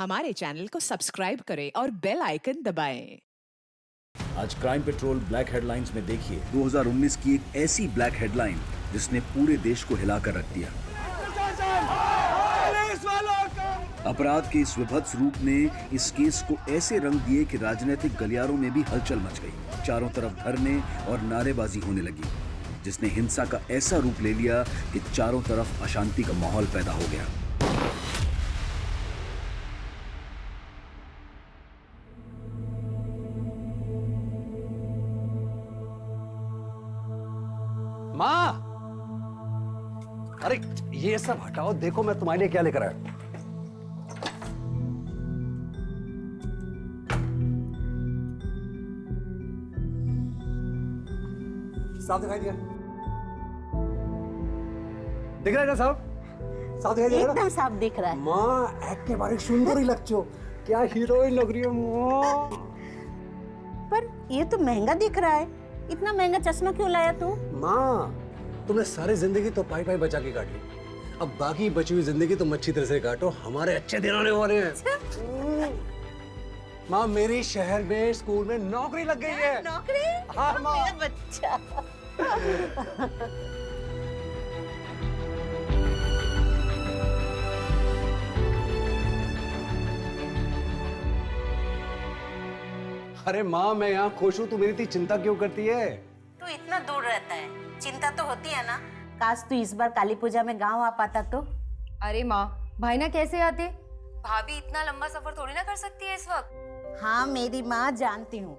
हमारे चैनल को सब्सक्राइब करें और बेल आइकन दबाएं। आज क्राइम पेट्रोल ब्लैक हेडलाइंस में देखिए 2019 की एक ऐसी ब्लैक हेडलाइन जिसने पूरे देश को हिलाकर रख दिया। अपराध के इस विभत्स रूप ने इस केस को ऐसे रंग दिए कि राजनीतिक गलियारों में भी हलचल मच गई। चारों तरफ धरने और नारेबाजी होने लगी, जिसने हिंसा का ऐसा रूप ले लिया कि चारों तरफ अशांति का माहौल पैदा हो गया। माँ, अरे ये सब हटाओ, देखो मैं तुम्हारे लिए क्या लेकर आया। साफ दिखाई दिया? दिख रहा है ना साफ? साफ दिखाई दिया? एकदम साफ दिख रहा है। माँ, एक के बारे सुंदर ही लगती हो, क्या हीरोइन लग रही है माँ। पर ये तो महंगा दिख रहा है, इतना महंगा चश्मा क्यों लाया तू? माँ, तुमने सारी जिंदगी तो पाई पाई बचा के काट ली, अब बाकी बची हुई जिंदगी तुम अच्छी तरह से काटो, हमारे अच्छे दिन आने वाले हैं। माँ, मेरी शहर में स्कूल में नौकरी लग गई है। नौकरी? हाँ माँ। मेरा बच्चा। अरे माँ, मैं यहाँ खुश हूँ, तू मेरी इतनी चिंता क्यों करती है? तू इतना दूर रहता है, चिंता तो होती है ना। काश तू इस बार काली पूजा में गांव आ पाता तो। अरे माँ, भाई ना कैसे आते? भाभी इतना लंबा सफर थोड़ी ना कर सकती है इस वक्त। हाँ मेरी माँ, जानती हूँ।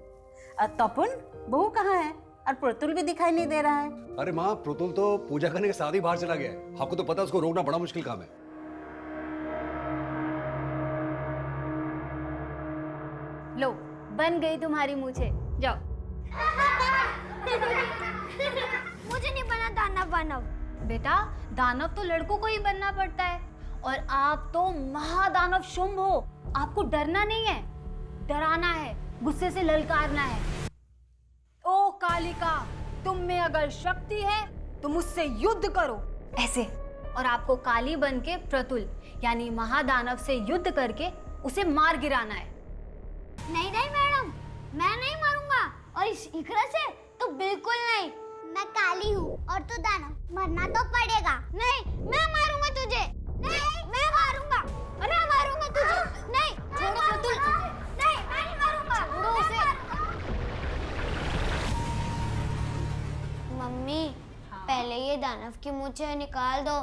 तपन बहू कहाँ है? और प्रतुल भी दिखाई नहीं दे रहा है। अरे माँ, प्रतुल तो पूजा करने के साथ ही बाहर चला गया है। आपको तो पता है, उसको रोकना बड़ा मुश्किल काम है। लो, बन गई तुम्हारी मूछें, जाओ। मुझे नहीं बना दानव वानव। बेटा, दानव तो लड़कों को ही बनना पड़ता है, और आप तो महादानव शुंभ हो। आपको डरना नहीं है, डराना है, गुस्से से ललकारना है। ओ कालिका, तुम में अगर शक्ति है तो मुझसे युद्ध करो, ऐसे। और आपको काली बन के प्रतुल यानी महादानव से युद्ध करके उसे मार गिराना है। नहीं नहीं मैडम, मैं नहीं मारूंगा, और इस इकरा से तो बिल्कुल नहीं। मैं काली हूँ और तू दानव, मरना तो पड़ेगा। नहीं, मैं मारूंगा तुझे। नहीं, मैं मारूंगा। मैं मारूंगा तुझे। नहीं, छोड़ो प्रतुल। नहीं, मैं नहीं मारूंगा। छोड़ो उसे। मम्मी, पहले ये दानव की मूछें निकाल दो,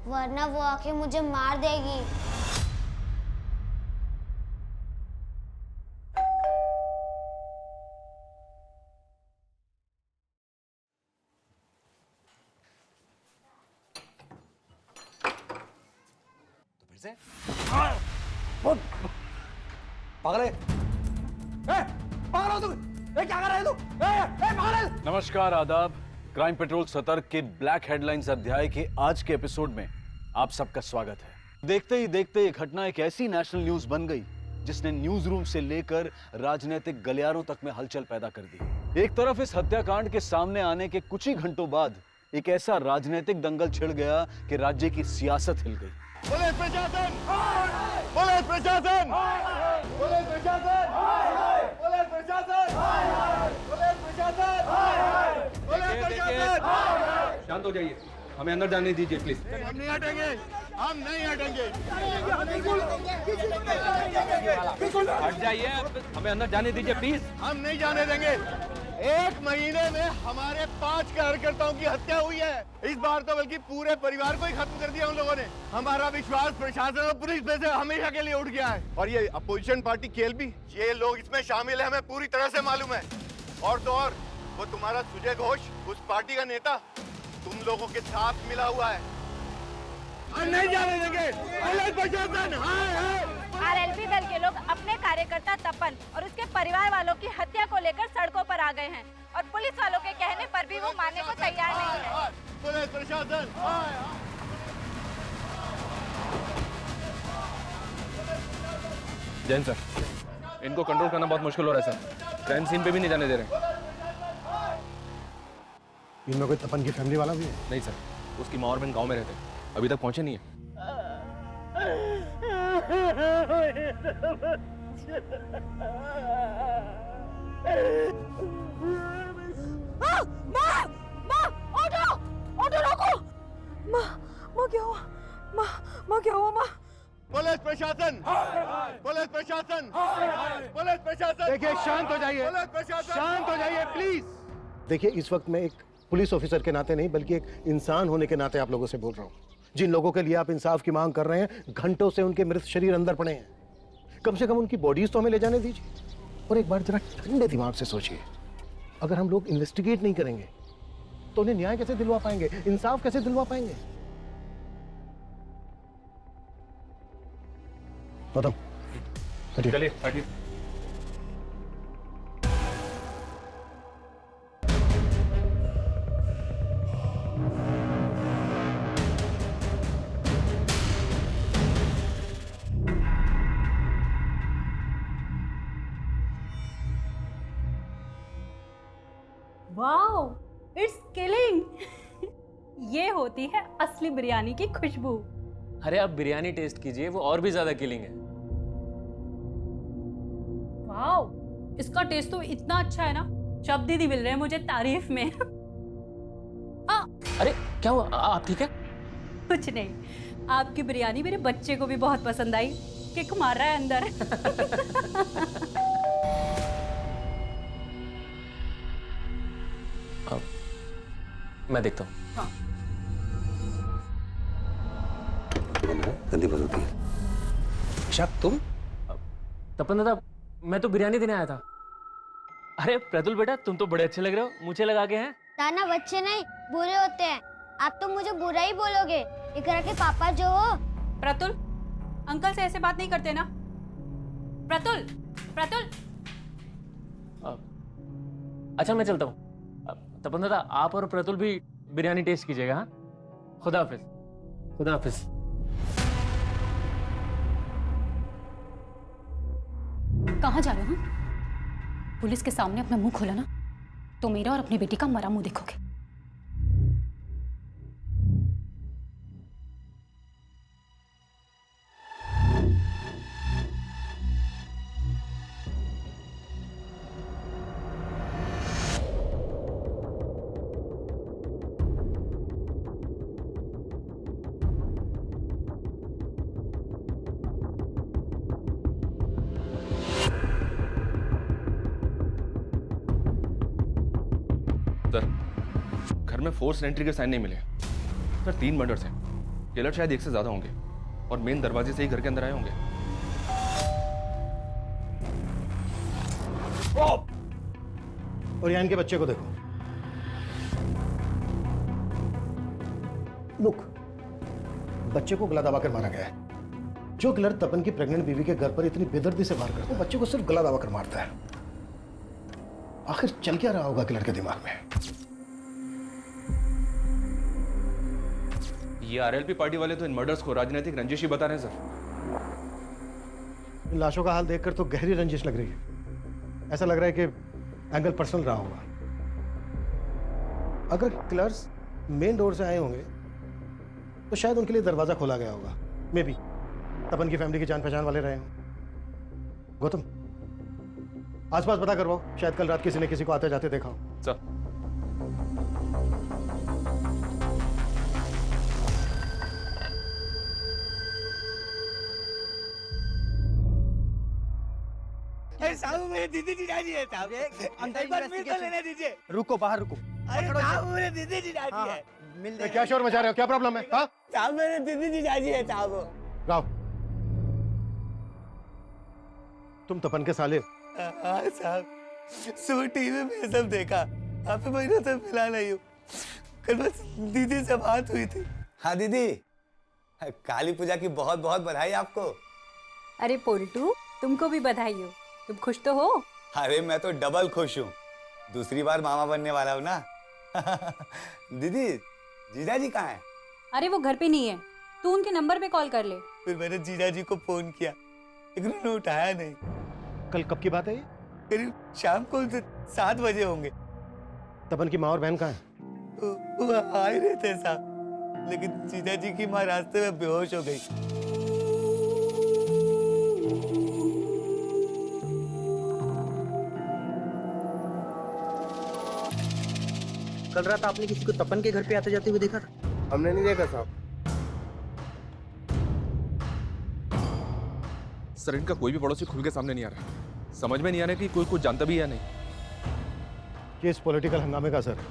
वरना वो आके मुझे मार देगी। पागल है? पागल हो तू? क्या कर रहा है तू? पागल है? नमस्कार, आदाब। क्राइम पेट्रोल सतर्क के ब्लैक हेडलाइंस अध्याय के आज के एपिसोड में आप सबका स्वागत है। देखते ही देखते ये घटना एक ऐसी नेशनल न्यूज बन गई जिसने न्यूज रूम से लेकर राजनीतिक गलियारों तक में हलचल पैदा कर दी। एक तरफ इस हत्याकांड के सामने आने के कुछ ही घंटों बाद एक ऐसा राजनीतिक दंगल छिड़ गया कि राज्य की सियासत हिल गई। पुलिस प्रशासन! पुलिस प्रशासन! पुलिस प्रशासन! पुलिस प्रशासन! पुलिस प्रशासन! पुलिस प्रशासन! शांत हो जाइए, हमें अंदर जाने दीजिए प्लीज। हम नहीं हटेंगे, हम नहीं हटेंगे। हट जाइए, हमें अंदर जाने दीजिए प्लीज। हम नहीं जाने देंगे। एक महीने में हमारे 5 कार्यकर्ताओं की हत्या हुई है। इस बार तो बल्कि पूरे परिवार को ही खत्म कर दिया उन लोगों ने। हमारा विश्वास प्रशासन और पुलिस पे से हमेशा के लिए उठ गया है। और ये अपोजिशन पार्टी केएलपी, ये लोग इसमें शामिल है, हमें पूरी तरह से मालूम है। और तो और वो तुम्हारा सुजय घोष, उस पार्टी का नेता, तुम लोगों के साथ मिला हुआ है। हम नहीं जाने देंगे। पुलिस प्रशासन! आरएलपी दल के लोग अपने कार्यकर्ता तपन और उसके परिवार वालों की हत्या को लेकर सड़कों पर आ गए हैं, और पुलिस वालों के कहने पर भी वो मानने को तैयार नहीं है। पुलिस प्रशासन! जैन सर, इनको कंट्रोल करना बहुत मुश्किल हो रहा है सर। क्राइम सीन पे भी नहीं जाने दे रहे। इनमें कोई तपन की फैमिली वाला भी है? नहीं सर, उसकी माँ और बहन गांव में रहते हैं, अभी तक पहुंचे नहीं है। पुलिस प्रशासन, पुलिस प्रशासन, पुलिस प्रशासन, देखिए शांत हो जाइए, पुलिस प्रशासन, शांत हो जाइए प्लीज। देखिए इस वक्त मैं एक पुलिस ऑफिसर के नाते नहीं बल्कि एक इंसान होने के नाते आप लोगों से बोल रहा हूँ। जिन लोगों के लिए आप इंसाफ की मांग कर रहे हैं, घंटों से उनके मृत शरीर अंदर पड़े हैं। कम से कम उनकी बॉडीज तो हमें ले जाने दीजिए। और एक बार जरा ठंडे दिमाग से सोचिए, अगर हम लोग इन्वेस्टिगेट नहीं करेंगे तो उन्हें न्याय कैसे दिलवा पाएंगे, इंसाफ कैसे दिलवा पाएंगे? गौतम हटिए। चलिए हटिए। Wow, it's killing. ये होती है असली बिरयानी की खुशबू। अरे आप बिरयानी टेस्ट कीजिए, वो और भी ज्यादा किलिंग है। वाओ, इसका टेस्ट तो इतना अच्छा है ना, शब्द ही नहीं मिल रहे हैं मुझे तारीफ में। अरे क्या हुआ, आप ठीक है? कुछ नहीं, आपकी बिरयानी मेरे बच्चे को भी बहुत पसंद आई, किक मार रहा है अंदर। मैं देखता हूँ। गंदी बात होती है। शक तुम? तपन दादा, मैं तो बिरयानी देने आया था। अरे प्रतुल बेटा, तुम तो बड़े अच्छे लग रहे हो, मुझे लगा के हैं। दानव अच्छे नहीं बुरे होते हैं। आप तो मुझे बुरा ही बोलोगे। इकरा के पापा जो हो। प्रतुल, अंकल से ऐसे बात नहीं करते ना। प्रतुल, प्रतुल। अच्छा मैं चलता हूँ। तपन दादा, आप और प्रतुल भी बिरयानी टेस्ट कीजिएगा। हाँ, खुदा हाफिज। खुदा हाफिज। कहाँ जा रहे हो? पुलिस के सामने अपना मुंह खोला ना तो मेरा और अपनी बेटी का मरा मुंह देखोगे। सर, घर में फोर्स एंट्री के साइन नहीं मिले। सर 3 मर्डर्स हैं। किलर शायद 1 से ज्यादा होंगे और मेन दरवाजे से ही घर के अंदर आए होंगे। और यहाँ इनके बच्चे को देखो। लुक, बच्चे को गला दबाकर मारा गया है। जो किलर तपन की प्रेग्नेंट बीवी के घर पर इतनी बेदर्दी से वार करता है, बच्चे को सिर्फ गला दबाकर मारता है। आखिर चल क्या रहा होगा किलर के दिमाग में? ये आरएलपी पार्टी वाले तो इन मर्डर्स को राजनीतिक रंजिश ही बता रहे हैं सर। इन लाशों का हाल देखकर तो गहरी रंजिश लग रही है। ऐसा लग रहा है कि एंगल पर्सनल रहा होगा। अगर किलर्स मेन डोर से आए होंगे तो शायद उनके लिए दरवाजा खोला गया होगा। मे बी तपन की फैमिली की जान पहचान वाले रहे हों। गौतम, आसपास पता करवाओ, शायद कल रात किसी ने किसी को आते जाते देखा हो। सर साहब मेरे दीदी जीजाजी है साहब। अंदर इन्वेस्टिगेशन लेने दीजिए। रुको, बाहर रुको। अरे साहब मेरे दीदी जीजाजी है। क्या शोर मचा रहे हो? क्या प्रॉब्लम है? हाँ साहब मेरे दीदी जीजाजी है साहब। राव, तुम तपन के साले हो? हाँ साहब, सुबह टीवी में सब देखा। आपसे महीनों से मिला नहीं हूँ। कल बस दीदी से बात हुई थी। हाँ दीदी, काली पूजा की बहुत बहुत बधाई आपको। अरे पोल्टू, तुमको भी बधाई हो। तुम खुश तो हो? अरे मैं तो डबल खुश हूँ। दूसरी बार मामा बनने वाला हूँ ना। दीदी, जीजाजी कहाँ है? अरे वो घर पे नहीं है, तू उनके नंबर पे कॉल कर ले। फिर मैंने जीजाजी को फोन किया, लेकिन उन्होंने उठाया नहीं। कल कब की बात है ये? करीब शाम को 7 बजे होंगे। तपन की माँ और बहन कहाँ है? वो आ ही रहे थे साहब, लेकिन जीजाजी की माँ रास्ते में बेहोश हो गई। कल रात आपने किसी को तपन के घर पे आते जाते हुए देखा था? हमने नहीं देखा साहब। सर इनका कोई भी पड़ोसी खुल के सामने नहीं आ रहा। समझ में नहीं आ रहा कि कोई कुछ जानता भी है या नहीं। ये इस पॉलिटिकल हंगामे का असर है।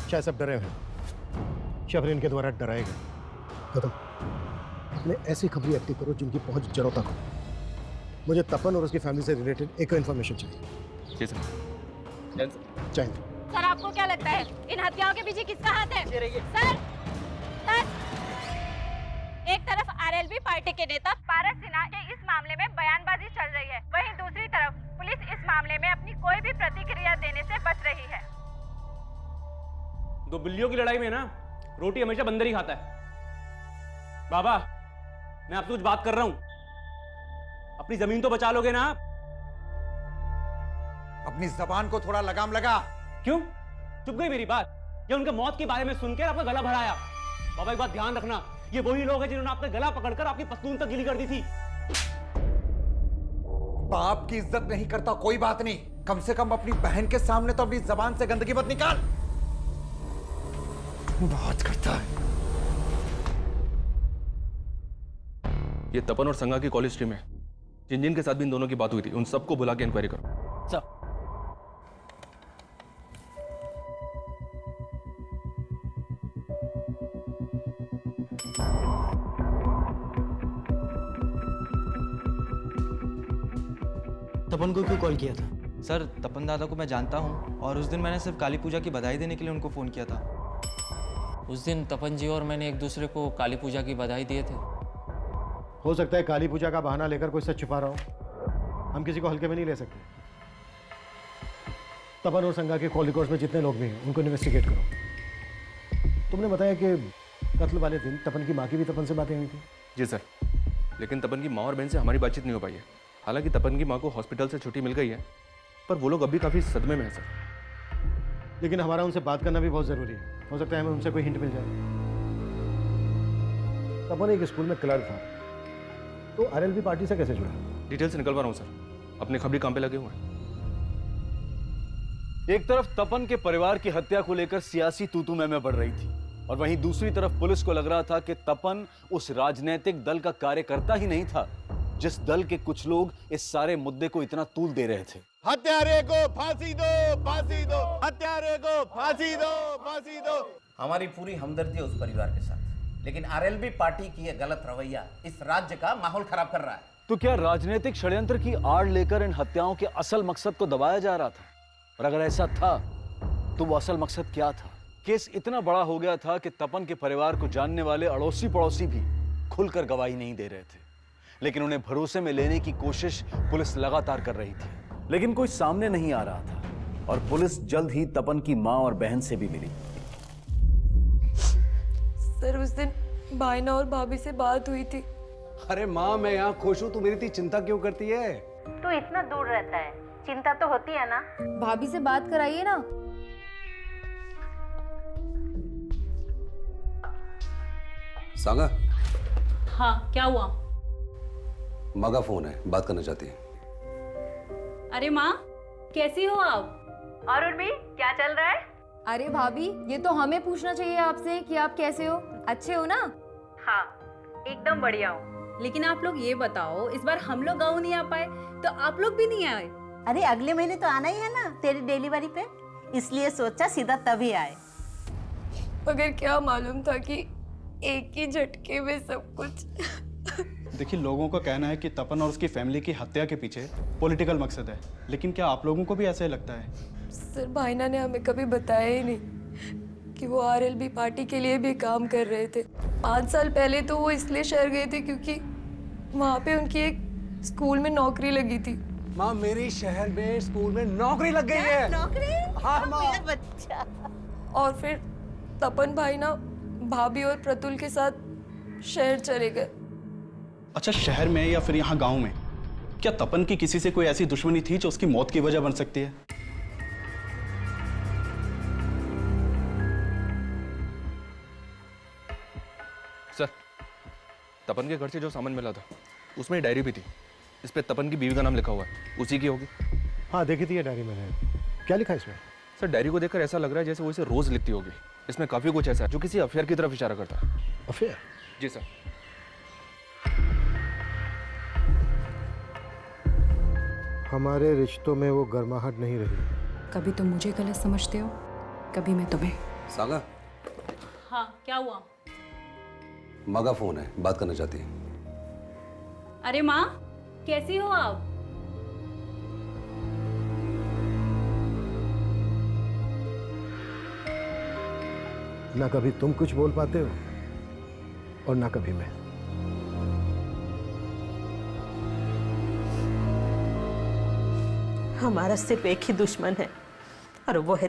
शायद सब डरे हुए हैं, शायद इनके द्वारा डराए गए। खत्म। अपने ऐसी खबरें एक्टिव करो जिनकी पहुंच जड़ों तक हो। मुझे तपन और उसकी फैमिली से रिलेटेड एक इन्फॉर्मेशन चाहिए। जी सर। चाहिए। सर आपको क्या लगता है इन हत्याओं के पीछे किसका हाथ है? सर एक तरफ आरएलबी पार्टी के नेता पारस सिन्हा के इस मामले में बयानबाजी चल रही है, वहीं दूसरी तरफ पुलिस इस मामले में अपनी कोई भी प्रतिक्रिया देने से बच रही है। दो बिल्लियों की लड़ाई में ना रोटी हमेशा बंदर ही खाता है। बाबा मैं आपसे कुछ बात कर रहा हूं, अपनी जमीन तो बचा लोगे ना आप? अपनी जबान को थोड़ा लगाम लगा। क्यों चुप गई मेरी बात? या उनके मौत के बारे में सुनकर आपका गला भराया? बाबा एक बात ध्यान रखना, ये वही लोग हैं जिन्होंने आपका गला पकड़कर आपकी पतलून तक गीली कर दी थी। बाप की इज्जत नहीं करता कोई बात नहीं, कम से कम अपनी बहन के सामने तो अपनी जबान से गंदगी मत निकाल। बहुत करता है। ये तपन और संगा की कॉलेज स्ट्रीम है। जिन जिन के साथ भी इन दोनों की बात हुई थी उन सबको बुला के इंक्वायरी करो। सर तपन को क्यों कॉल किया था? सर तपन दादा को मैं जानता हूँ और उस दिन मैंने सिर्फ काली पूजा की बधाई देने के लिए उनको फ़ोन किया था। उस दिन तपन जी और मैंने एक दूसरे को काली पूजा की बधाई दिए थे। हो सकता है काली पूजा का बहाना लेकर कोई सच छुपा रहा हो। हम किसी को हल्के में नहीं ले सकते। तपन और संगा के कॉल रिकॉर्ड्स में जितने लोग भी हैं उनको इन्वेस्टिगेट करो। तुमने बताया कि कत्ल वाले दिन तपन की माँ की भी तपन से बातें हुई थी। जी सर, लेकिन तपन की माँ और बहन से हमारी बातचीत नहीं हो पाई है। हालांकि तपन की माँ को हॉस्पिटल से छुट्टी मिल गई है, पर वो लोग अभी काफ़ी सदमे में हैं सर। लेकिन हमारा उनसे बात करना भी बहुत ज़रूरी है। हो सकता है हमें उनसे कोई हिंट मिल जाए। तपन एक स्कूल में क्लर्क था, तो आरएलबी पार्टी से कैसे जुड़ा? डिटेल्स निकलवा रहा हूँ सर, अपने खबरी काम पे लगे हुए हैं। एक तरफ तपन के परिवार की हत्या को लेकर सियासी तूतू में बढ़ रही थी और वहीं दूसरी तरफ पुलिस को लग रहा था कि तपन उस राजनीतिक दल का कार्यकर्ता ही नहीं था जिस दल के कुछ लोग इस सारे मुद्दे को इतना तूल दे रहे थे। हत्यारे को फांसी दो, फांसी दो, हत्यारे को फांसी दो, फांसी दो। हमारी पूरी हमदर्दी है उस परिवार के साथ, लेकिन आरएलबी पार्टी की यह गलत रवैया इस राज्य का माहौल खराब कर रहा है। तो क्या राजनीतिक षड्यंत्र की आड़ लेकर इन हत्याओं के असल मकसद को दबाया जा रहा था? और अगर ऐसा था तो वो असल मकसद क्या था? केस इतना बड़ा हो गया था कि तपन के परिवार को जानने वाले अड़ोसी पड़ोसी भी खुलकर गवाही नहीं दे रहे थे, लेकिन उन्हें भरोसे में लेने की कोशिश पुलिस लगातार कर रही थी, लेकिन कोई सामने नहीं आ रहा था और पुलिस जल्द ही तपन की मां और बहन से भी मिली। सर उस दिन भाईना और भाभी से बात हुई थी। अरे माँ मैं यहाँ खुश हूँ, तू मेरी इतनी चिंता क्यों करती है? तू इतना दूर रहता है, चिंता तो होती है ना। भाभी से बात कराइए ना। सांगा, हाँ क्या हुआ? माँ का फोन है, बात करना चाहती है। अरे माँ कैसी हो आप? और उर्मी क्या चल रहा है? अरे भाभी ये तो हमें पूछना चाहिए आपसे कि आप कैसे हो, अच्छे हो ना? हाँ एकदम बढ़िया हूँ, लेकिन आप लोग ये बताओ इस बार हम लोग गाँव नहीं आ पाए तो आप लोग भी नहीं आए? अरे अगले महीने तो आना ही है ना तेरी डिलीवरी पे, इसलिए सोचा सीधा तभी आए। मगर क्या मालूम था कि एक ही झटके में सब कुछ। देखिए लोगों का कहना है कि तपन और उसकी फैमिली की हत्या के पीछे पॉलिटिकल मकसद है, लेकिन क्या आप लोगों को भी ऐसे लगता है? सर भाईना ने हमें कभी बताया ही नहीं कि वो आरएलबी पार्टी के लिए भी काम कर रहे थे। 5 साल पहले तो वो इसलिए शहर गए थे क्योंकि वहाँ पे उनकी एक स्कूल में नौकरी लगी थी। माँ मेरी शहर में स्कूल में नौकरी लग गई है। नौकरी? हाँ माँ। मेरा बच्चा। और फिर तपन भाईना भाभी और प्रतुल के साथ शहर चले गए। अच्छा शहर में या फिर यहाँ गांव में, क्या तपन की किसी से कोई ऐसी दुश्मनी थी जो उसकी मौत की वजह बन सकती है? सर तपन के घर से जो सामान मिला था उसमें डायरी भी थी, इस पे तपन की बीवी का नाम लिखा हुआ है, उसी की होगी। हाँ देखी थी ये डायरी मैंने। क्या लिखा है इसमें? सर डायरी को देखकर ऐसा लग रहा है जैसे वो इसे रोज लिखती होगी। इसमें काफी कुछ ऐसा है जो किसी अफेयर की तरफ इशारा करता है। अफेयर? जी सर। हमारे रिश्तों में वो गर्माहट नहीं रही। कभी तुम मुझे गलत समझते हो, कभी मैं तुम्हें। सागा, हाँ क्या हुआ? माँ का फोन है, बात करना चाहती है। अरे माँ, कैसी हो आप? ना कभी तुम कुछ बोल पाते हो और ना कभी मैं। हमारा सिर्फ एक ही दुश्मन है और वो है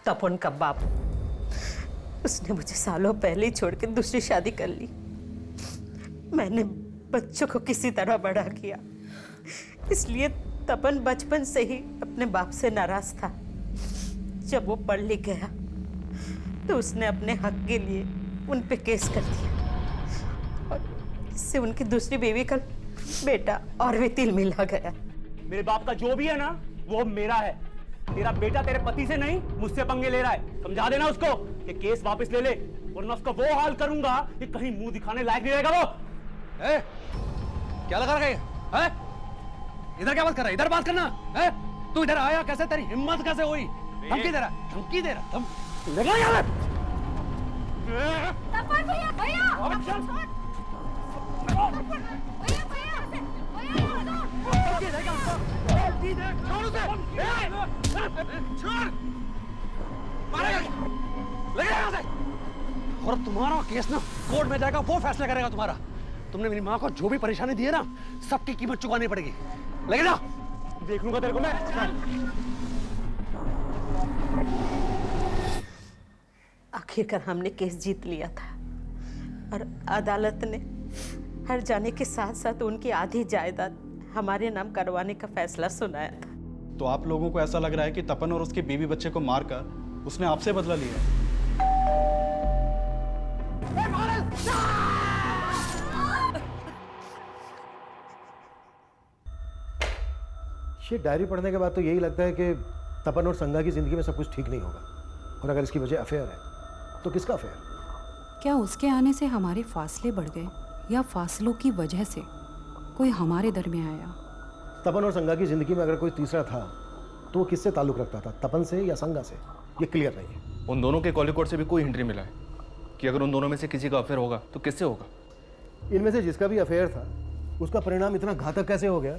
तपन का बाप। उसने मुझे सालों पहले ही छोड़ के दूसरी शादी कर ली। मैंने बच्चों को किसी तरह बड़ा किया, इसलिए तपन बचपन से ही अपने बाप से नाराज था। जब वो पढ़ लिख गया तो उसने अपने हक के लिए उन पे केस कर दिया और इससे उनकी दूसरी बीवी का बेटा और भी तिल मिला गया। मेरे बाप का जो भी है ना वो मेरा है। तेरा बेटा तेरे पति से नहीं मुझसे पंगे ले रहा है। समझा देना उसको कि केस वापस ले ले, वरना उसका वो हाल करूंगा कि कहीं मुंह दिखाने लायक नहीं रहेगा वो। क्या लगा रखा है? इधर क्या बात कर रहा है? इधर बात करना है। तू इधर आया कैसे? तेरी हिम्मत कैसे हुई? धमकी दे रहा, धमकी दे रहा। लगा यार। तपन भैया, भैया छोड़ उसे। छोड़। मारेगा। लग यहाँ से। और तुम्हारा केस ना कोर्ट में जाएगा, वो फैसला करेगा तुम्हारा। तुमने मेरी माँ को जो भी परेशानी दी है ना, सबकी कीमत चुकानी पड़ेगी। लगे जा। देख लूंगा तेरे को मैं। आखिरकार हमने केस जीत लिया था और अदालत ने हर जाने के साथ साथ उनकी आधी जायदाद हमारे नाम करवाने का फैसला सुनाया था। तो आप लोगों को ऐसा लग रहा है कि तपन और उसके बीवी बच्चे को मारकर उसने आपसे बदला लिया है? ये डायरी पढ़ने के बाद तो यही लगता है कि तपन और संगा की जिंदगी में सब कुछ ठीक नहीं होगा। और अगर इसकी वजह अफेयर है तो किसका अफेयर? क्या उसके आने से हमारे फासले बढ़ गए या फासलों की वजह से कोई हमारे दरमियान आया? तपन और संगा की जिंदगी में अगर कोई तीसरा था तो वो किससे ताल्लुक रखता था, तपन से या संगा से? ये क्लियर नहीं है। उन दोनों के कॉल रिकॉर्ड से भी कोई हिंट नहीं मिला है कि अगर उन दोनों में से किसी का अफेयर होगा तो किससे होगा। इनमें से जिसका भी अफेयर था उसका परिणाम इतना घातक कैसे हो गया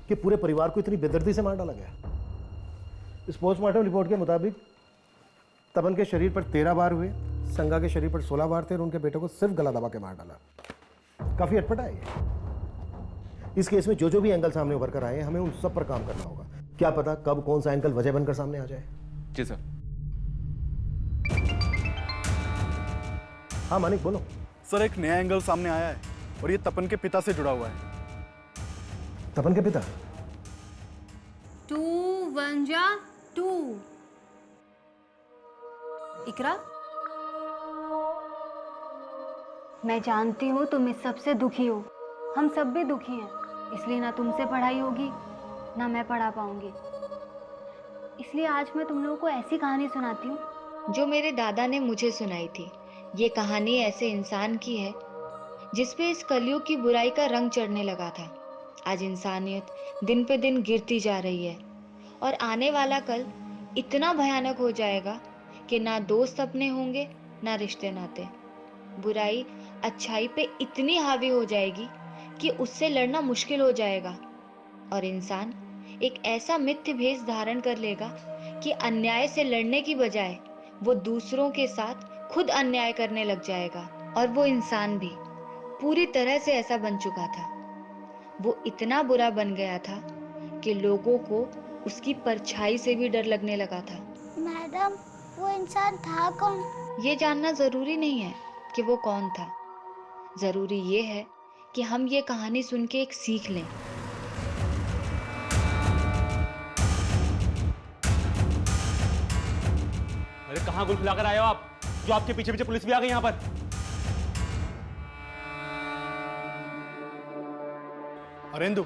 कि पूरे परिवार को इतनी बेदर्दी से मार डाला गया? इस पोस्टमार्टम रिपोर्ट के मुताबिक तपन के शरीर पर 13 बार हुए, संगा के शरीर पर 16 बार थे और उनके बेटे को सिर्फ गला दबा के मार डाला। काफी अटपटा है ये। इस केस में जो भी एंगल सामने उभर कर आए हमें उन सब पर काम करना होगा। क्या पता कब कौन सा एंगल वजह बनकर सामने आ जाए। जी सर। हाँ मानिक बोलो। सर एक नया एंगल सामने आया है और ये तपन के पिता से जुड़ा हुआ है। तपन के पिता? 2 1 जा 2। इकरा, मैं जानती हूँ तुम इस सबसे दुखी हो। हम सब भी दुखी हैं, इसलिए ना तुमसे पढ़ाई होगी ना मैं पढ़ा पाऊंगी। इसलिए आज मैं तुम लोगों को ऐसी कहानी सुनाती हूँ जो मेरे दादा ने मुझे सुनाई थी। ये कहानी ऐसे इंसान की है जिस पे इस कलयुग की बुराई का रंग चढ़ने लगा था। आज इंसानियत दिन पे दिन गिरती जा रही है और आने वाला कल इतना भयानक हो जाएगा कि ना दोस्त अपने होंगे ना रिश्ते नाते। बुराई अच्छाई पे इतनी हावी हो जाएगी कि उससे लड़ना मुश्किल हो जाएगा और इंसान एक ऐसा मिथ्य भेष धारण कर लेगा कि अन्याय से लड़ने की बजाय वो दूसरों के साथ खुद अन्याय करने लग जाएगा। और वो इंसान भी पूरी तरह से ऐसा बन चुका था। वो इतना बुरा बन गया था कि लोगों को उसकी परछाई से भी डर लगने लगा था। मैडम, वो इंसान था कौन? ये जानना जरूरी नहीं है कि वो कौन था। जरूरी ये है कि हम ये कहानी सुन के एक सीख लें। अरे कहाँ गुल खिलाकर आए हो आप, जो आपके पीछे पीछे पुलिस भी आ गई यहाँ पर? अरेंदु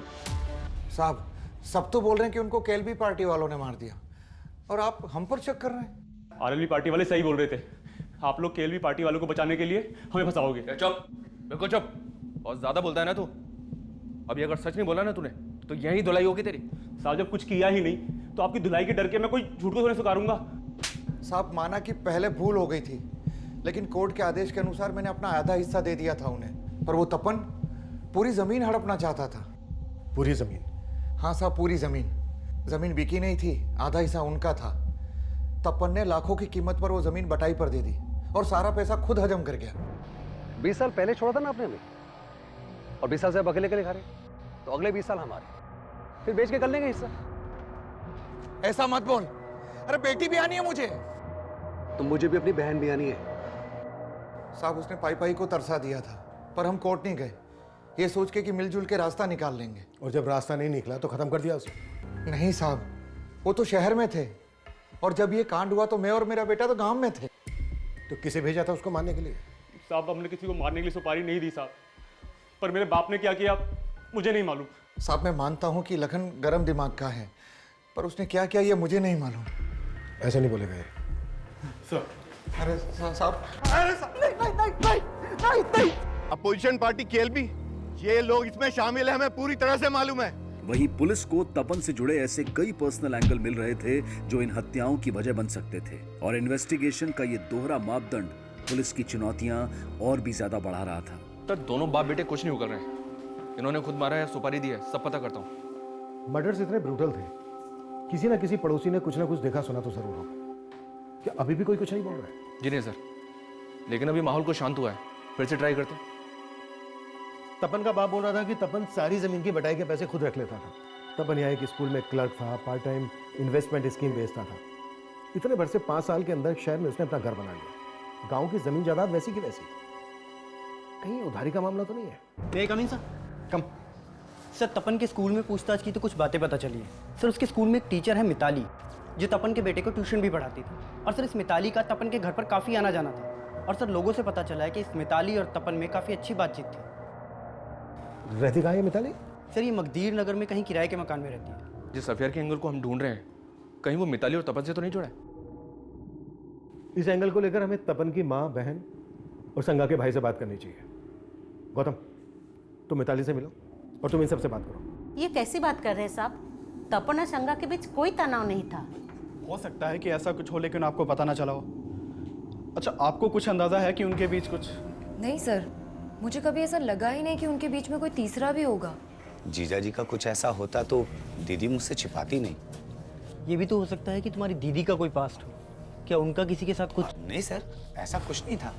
साहब, सब तो बोल रहे हैं कि उनको केएलबी पार्टी वालों ने मार दिया। और आप हम पर शक कर रहे हैं? आरएलवी पार्टी वाले सही बोल रहे थे। आप लोग केएलवी पार्टी वालों को बचाने के लिए हमें फंसाओगे। चुप, बिल्कुल चुप। बहुत ज्यादा बोलता है ना तू। अभी अगर सच नहीं बोला ना तूने तो यही धुलाई होगी तेरी। साहब जब कुछ किया ही नहीं तो आपकी धुलाई के डर के मैं कोई झूठ को थोड़ी स्वीकारूंगा। साहब माना कि पहले भूल हो गई थी, लेकिन कोर्ट के आदेश के अनुसार मैंने अपना आधा हिस्सा दे दिया था उन्हें। पर वो तपन पूरी जमीन हड़पना चाहता था। पूरी जमीन? हाँ साहब, पूरी जमीन। जमीन बिकी नहीं थी, आधा हिस्सा उनका था। तपन ने लाखों की कीमत पर वो जमीन बटाई पर दे दी और सारा पैसा खुद हजम कर गया। 20 साल पहले छोड़ा था ना आपने हमें, और 20 साल से आप अकेले अकेले खा रहे, तो अगले 20 साल हमारे, फिर बेच के कर लेंगे हिस्सा। ऐसा मत बोल। अरे बेटी भी आनी है मुझे। तो मुझे भी अपनी बहन भी आनी है। साहब उसने पाई पाई को तरसा दिया था, पर हम कोर्ट नहीं गए, ये सोच के कि मिलजुल के रास्ता निकाल लेंगे। और जब रास्ता नहीं निकला तो खत्म कर दिया उसे? नहीं साहब, वो तो शहर में थे, और जब ये कांड हुआ तो मैं और मेरा बेटा तो गांव में थे। तो किसे भेजा था उसको मारने के लिए? साहब हमने किसी को मारने के लिए सुपारी नहीं दी साहब, पर मेरे बाप ने क्या किया मुझे नहीं मालूम। साहब मैं मानता हूँ कि लखन गर्म दिमाग का है, पर उसने क्या किया ये मुझे नहीं मालूम। ऐसे नहीं बोलेगा ये। सर अरे साहब, नहीं। अपोजिशन पार्टी केएलबी, ये लोग इसमें शामिल है, हमें पूरी तरह से मालूम है। वहीं पुलिस को तपन से जुड़े ऐसे कई पर्सनल एंगल मिल रहे थे जो इन हत्याओं की वजह बन सकते थे, और इन्वेस्टिगेशन का ये दोहरा मापदंड पुलिस की चुनौतियां और भी ज्यादा बढ़ा रहा था। तो दोनों बाप बेटे कुछ नहीं उगल रहे हैं। इन्होंने खुद मारा है, सुपारी दी है, सब पता करता हूँ। मर्डर्स इतने ब्रूटल थे, किसी ना किसी पड़ोसी ने कुछ ना कुछ देखा सुना तो जरूर होगा। क्या अभी भी कोई कुछ नहीं बोल रहा है? जी नहीं सर, लेकिन अभी माहौल को शांत हुआ है, फिर से ट्राई करते हैं। तपन का बाप बोल रहा था कि तपन सारी जमीन की बटाई के पैसे खुद रख लेता था। तपन यहाँ एक स्कूल में क्लर्क था, पार्ट टाइम इन्वेस्टमेंट स्कीम बेचता था। इतने भर से 5 साल के अंदर शहर में उसने अपना घर बना लिया। गांव की जमीन जायदाद वैसी की वैसी। कहीं उधारी का मामला तो नहीं है? मे कम इन सर? कम। सर तपन के स्कूल में पूछताछ की तो कुछ बातें पता चली है। सर उसके स्कूल में एक टीचर है मिताली, जो तपन के बेटे को ट्यूशन भी पढ़ाती थी। और सर इस मिताली का तपन के घर पर काफ़ी आना जाना था। और सर लोगों से पता चला है कि इस मिताली और तपन में काफ़ी अच्छी बातचीत थी। रहती कहाँ है मिताली? सर ये मकदीर नगर में कहीं किराए के मकान में रहती है। जिस अफेयर के एंगल को हम ढूंढ रहे हैं, कहीं वो मिताली और तपन से तो नहीं जुड़ा है? इस एंगल को लेकर हमें तपन की माँ, बहन और संगा के भाई से बात करनी चाहिए। गौतम, तुम मिताली से मिलो और तुम इन सब से बात करो। ये कैसी बात कर रहे हैं साहब? तपन और संगा के बीच कोई तनाव नहीं था। हो सकता है कि ऐसा कुछ हो, लेकिन आपको पता ना चला हो। अच्छा, आपको कुछ अंदाजा है कि उनके बीच कुछ? नहीं सर, मुझे कभी ऐसा लगा ही नहीं कि उनके बीच में कोई तीसरा भी होगा। जीजा जी का कुछ ऐसा होता तो दीदी मुझसे छिपाती नहीं। ये भी तो हो सकता है कि तुम्हारी दीदी का कोई पास्ट हो। क्या उनका किसी के साथ कुछ? नहीं सर, ऐसा कुछ नहीं था।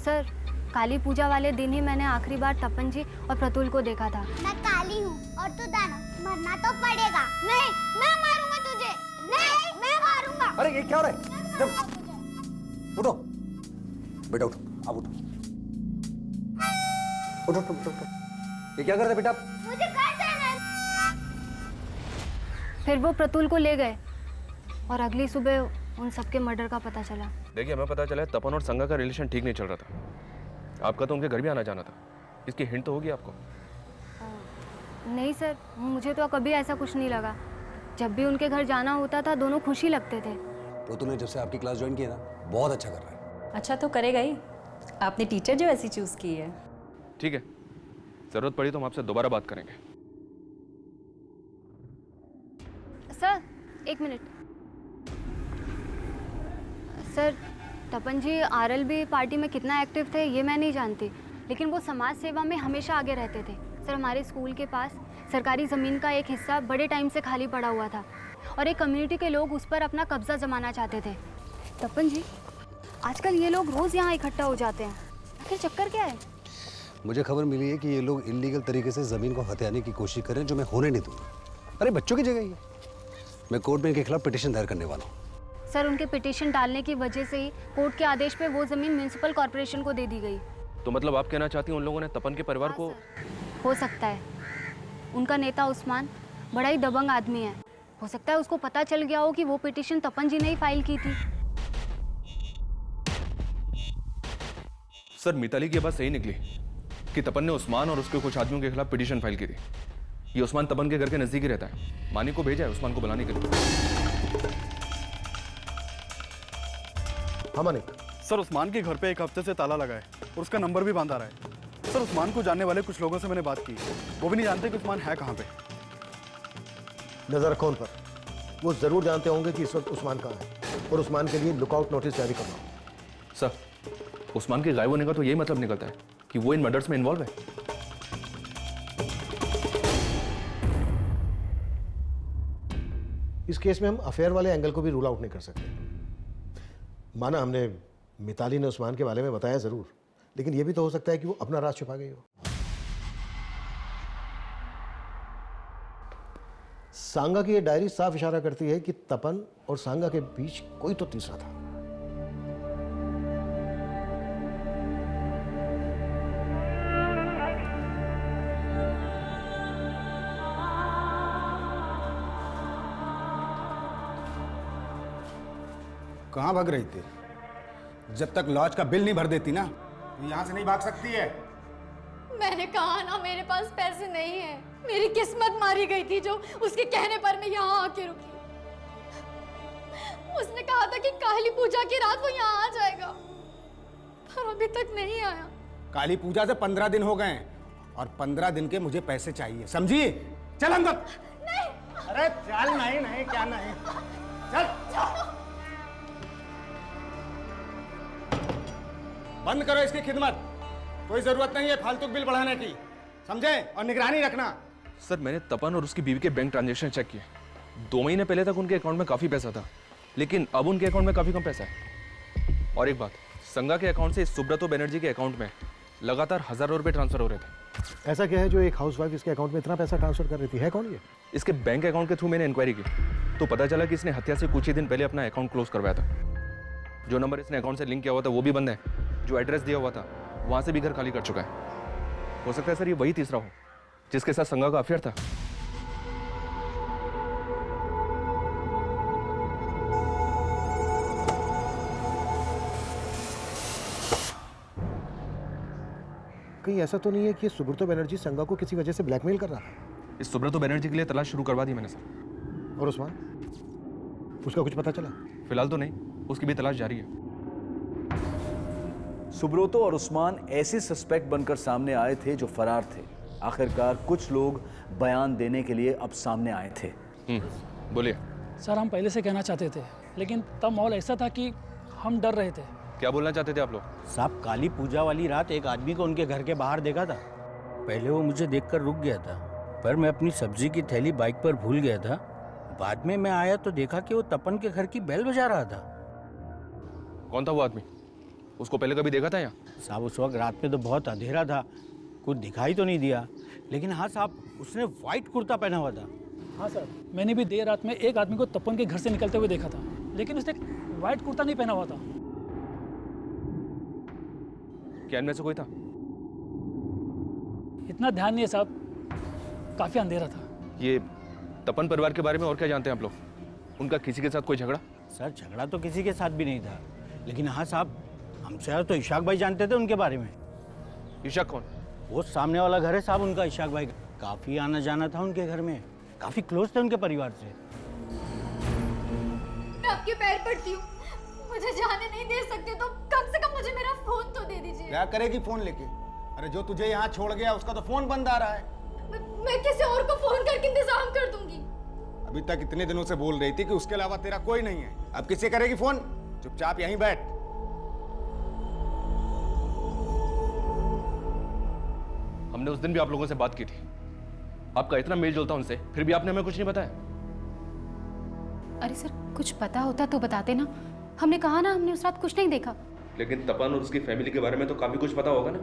सर काली पूजा वाले दिन ही मैंने आखिरी बार तपन जी और प्रतुल को देखा था। मैं काली हूँ और तू दानव, मरना तो पड़ेगा। नहीं, मैं मारूंगा तुझे। नहीं, मैं मारूंगा। अरे ये क्या हो रहा है? उठो बेटा, उठो, आप उठो। उठो उठो उठो उठो। ये क्या कर रहे बेटा? मुझे घर जाना है। फिर वो प्रतुल को ले गए और अगली सुबह उन सबके मर्डर का पता चला। देखिए, हमें पता चला है तपन और संगा का रिलेशन ठीक नहीं चल रहा था। आपका तो उनके घर भी आना जाना था, इसकी हिंट तो होगी आपको। नहीं सर, मुझे तो कभी ऐसा कुछ नहीं लगा। जब भी उनके घर जाना होता था दोनों खुश ही लगते थे। प्रतुल ने जब से आपकी क्लास ज्वाइन की है ना, बहुत अच्छा कर रहा है। अच्छा तो करेगा ही। आपने टीचर जो ऐसी चूज की है। ठीक है, जरूरत पड़ी तो हम आपसे दोबारा बात करेंगे। Sir 1 minute. सर तपन जी आरएलबी पार्टी में कितना एक्टिव थे ये मैं नहीं जानती, लेकिन वो समाज सेवा में हमेशा आगे रहते थे। सर हमारे स्कूल के पास सरकारी ज़मीन का एक हिस्सा बड़े टाइम से खाली पड़ा हुआ था और एक कम्युनिटी के लोग उस पर अपना कब्जा जमाना चाहते थे। तपन जी आजकल ये लोग रोज़ यहाँ इकट्ठा हो जाते हैं, आखिर चक्कर क्या है? मुझे खबर मिली है कि ये लोग इलीगल तरीके से ज़मीन को हथियाने की कोशिश करें, जो मैं होने नहीं दूंगा। अरे बच्चों की जगह ही है। मैं कोर्ट में इनके खिलाफ पिटीशन दायर करने वाला हूँ। सर उनके पिटीशन डालने की वजह से ही कोर्ट के आदेश पे वो ज़मीन म्यूनसिपल कॉर्पोरेशन को दे दी गई। तो मतलब आप कहना चाहती हैं उन लोगों ने तपन के परिवार को? हो सकता है। उनका नेता उस्मान बड़ा ही दबंग आदमी है, हो सकता है उसको पता चल गया हो कि वो पिटीशन तपन जी ने ही फाइल की थी। सर मिताली की बात सही निकली कि तपन ने उस्मान और उसके कुछ आदमियों के खिलाफ पिटीशन फाइल की थी। ये उस्मान तपन के घर के नजदीक ही रहता है। मानी को भेजा है उस्मान को बुलाने के लिए। हाँ मानिक। सर उस्मान के घर पे एक हफ्ते से ताला लगा है और उसका नंबर भी बांधा रहा है। सर उस्मान को जानने वाले कुछ लोगों से मैंने बात की, वो भी नहीं जानते कि उस्मान है कहाँ पे। नजर रखो उन पर, वो जरूर जानते होंगे कि इस वक्त उस्मान कहाँ है और उस्मान के लिए लुकआउट नोटिस जारी करना। सर उस्मान के गायब होने का तो यही मतलब निकलता है कि वो इन मर्डर्स में इन्वॉल्व है। इस केस में हम अफेयर वाले एंगल को भी रूल आउट नहीं कर सकते। माना हमने मिताली ने उस्मान के बारे में बताया जरूर, लेकिन यह भी तो हो सकता है कि वो अपना राज छुपा गई हो। सांगा की ये डायरी साफ इशारा करती है कि तपन और सांगा के बीच कोई तो तीसरा था। कहाँ भाग रही थी? जब तक लॉज का बिल नहीं भर देती ना तो यहाँ से नहीं भाग सकती है। मैंने कहा ना मेरे पास पैसे नहीं है। मेरी किस्मत मारी गई थी जो उसके कहने पर मैं यहाँ आके रुकी। उसने कहा था कि काली पूजा की रात वो यहाँ आ जाएगा, पर अभी तक नहीं आया। काली पूजा से 15 दिन हो गए हैं और 15 दिन के मुझे पैसे चाहिए, समझी? चल अंदर। नहीं। अरे चल। नहीं नहीं क्या नहीं, चल। बंद करो इसकी खिदमत, कोई जरूरत नहीं है फालतू बिल बढ़ाने की, समझे? और निगरानी रखना। सर मैंने तपन और उसकी बीवी के बैंक ट्रांजैक्शन चेक किए। 2 महीने पहले तक उनके अकाउंट में काफी पैसा था, लेकिन अब उनके अकाउंट में काफी कम पैसा है। और एक बात, संगा के अकाउंट से सुब्रतो बनर्जी के अकाउंट में लगातार हजारों रुपए ट्रांसफर हो रहे थे। ऐसा क्या है जो एक हाउसवाइफ इसके अकाउंट में इतना पैसा ट्रांसफर कर रही थी? है कौन ये? इसके बैंक अकाउंट के थ्रू मैंने इंक्वायरी की तो पता चला कि इसने हत्या से कुछ ही दिन पहले अपना अकाउंट क्लोज करवाया था। जो नंबर इसने अकाउंट से लिंक किया हुआ था वो भी बंद है, जो एड्रेस दिया हुआ था वहां से भी घर खाली कर चुका है। हो सकता है सर ये वही तीसरा हो जिसके साथ संगा का अफेयर था। कहीं ऐसा तो नहीं है कि सुब्रतो बनर्जी संगा को किसी वजह से ब्लैकमेल कर रहा है? इस सुब्रतो बनर्जी के लिए तलाश शुरू करवा दी मैंने सर। और उस्मान, उसका कुछ पता चला? फिलहाल तो नहीं, उसकी भी तलाश जारी है। सुब्रतो और उस्मान ऐसे सस्पेक्ट बनकर सामने आए थे जो फरार थे। आखिरकार कुछ लोग बयान देने के लिए अब सामने आए थे। बोलिए सर। हम पहले से कहना चाहते थे, लेकिन तब माहौल ऐसा था कि हम डर रहे थे। क्या बोलना चाहते थे आप लोग? साहब काली पूजा वाली रात एक आदमी को उनके घर के बाहर देखा था। पहले वो मुझे देखकर रुक गया था, पर मैं अपनी सब्जी की थैली बाइक पर भूल गया था। बाद में मैं आया तो देखा कि वो तपन के घर की बेल बजा रहा था। कौन था वो आदमी? उसको पहले कभी देखा था यहाँ? साहब उस वक्त रात में तो बहुत अंधेरा था, कुछ दिखाई तो नहीं दिया, लेकिन हाँ साहब उसने व्हाइट कुर्ता पहना हुआ था। हाँ सर, मैंने भी देर रात में एक आदमी को तपन के घर से निकलते हुए देखा था, लेकिन उसने व्हाइट कुर्ता नहीं पहना हुआ था। क्या इनमें से कोई था? इतना ध्यान नहीं है साहब, काफी अंधेरा था। ये तपन परिवार के बारे में और क्या जानते हैं आप लोग? उनका किसी के साथ कोई झगड़ा? सर झगड़ा तो किसी के साथ भी नहीं था, लेकिन हाँ साहब हमसे तो इशाक भाई जानते थे उनके बारे में। इशाक कौन? वो सामने वाला घर है साहब उनका, इशाक भाई। काफी आना जाना था उनके घर में, काफी क्लोज थे उनके परिवार से। मैं आपके पैर पड़ती हूँ, मुझे जाने नहीं दे सकते तो कम से कम मुझे मेरा फोन तो दे दीजिए। क्या करेगी फोन लेके? अरे जो तुझे यहाँ छोड़ गया उसका तो फोन बंद आ रहा है। मैं किसी और को फोन करके इंतजाम कर दूंगी। अभी तक इतने दिनों से बोल रही थी कि उसके अलावा तेरा कोई नहीं है, अब किससे करेगी फोन? चुपचाप यहीं बैठ। हमने उस दिन भी आप लोगों से बात की थी, आपका इतना मेल जोल था उनसे, फिर भी आपने हमें कुछ नहीं बताया। अरे सर, कुछ पता होता तो बताते ना। हमने कहा ना, हमने उस रात कुछ नहीं देखा। लेकिन तपन और उसकी फैमिली के बारे में तो काफी कुछ पता होगा ना?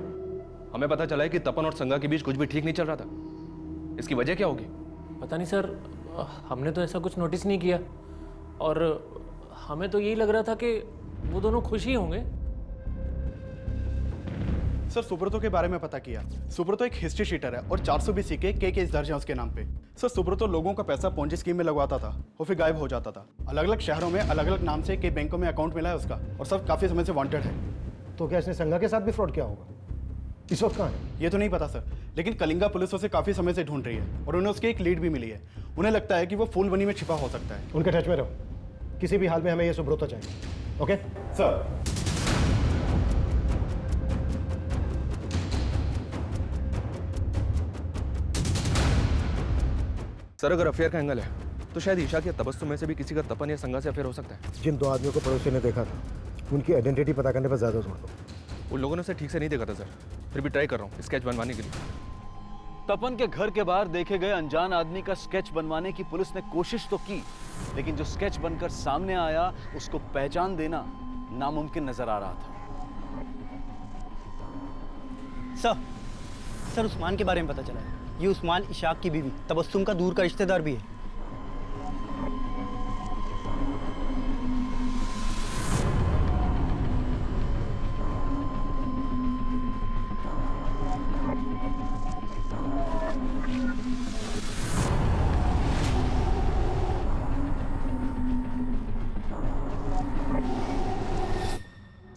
हमें पता चला है कि तपन और संगा के बीच कुछ भी ठीक नहीं चल रहा था। इसकी वजह क्या होगी? पता नहीं सर, हमने तो ऐसा कुछ नोटिस नहीं किया और हमें तो यही लग रहा था कि वो दोनों खुश ही होंगे। सर सुब्रतो के बारे में पता किया। सुब्रतो एक हिस्ट्री शीटर है और 420 के केस दर्ज है उसके नाम पे। सर सुब्रतो लोगों का पैसा पोंजी स्कीम में लगवाता था और फिर गायब हो जाता था। अलग अलग शहरों में अलग अलग नाम से कई बैंकों में अकाउंट मिला है उसका और सब काफी समय से वांटेड है। तो क्या इसने संगा के साथ भी फ्रॉड किया होगा? इस वक्त कहाँ है? ये तो नहीं पता सर, लेकिन कलिंगा पुलिस उसे काफी समय से ढूंढ रही है और उन्हें उसकी एक लीड भी मिली है। उन्हें लगता है कि वो फूलबनी में छिपा हो सकता है। उनके टच में रहो, किसी भी हाल में हमें ये सुब्रतो चाहिए। Okay sir. सर अगर अफेयर का एंगल है तो शायद ईशा के तबस्सुम में से भी किसी का तपन या संगा से अफेयर हो सकता है। जिन 2 आदमियों को पड़ोसी ने देखा था उनकी आइडेंटिटी पता करने पर ज्यादा जोर दो। उन लोगों ने उसे ठीक से नहीं देखा था सर, फिर भी ट्राई कर रहा हूँ स्केच बनवाने के लिए। तपन के घर के बाहर देखे गए अनजान आदमी का स्केच बनवाने की पुलिस ने कोशिश तो की, लेकिन जो स्केच बनकर सामने आया उसको पहचान देना नामुमकिन नजर आ रहा था। सर उस्मान के बारे में पता चला है। ये उस्मान इशाक की बीवी तबस्सुम का दूर का रिश्तेदार भी है।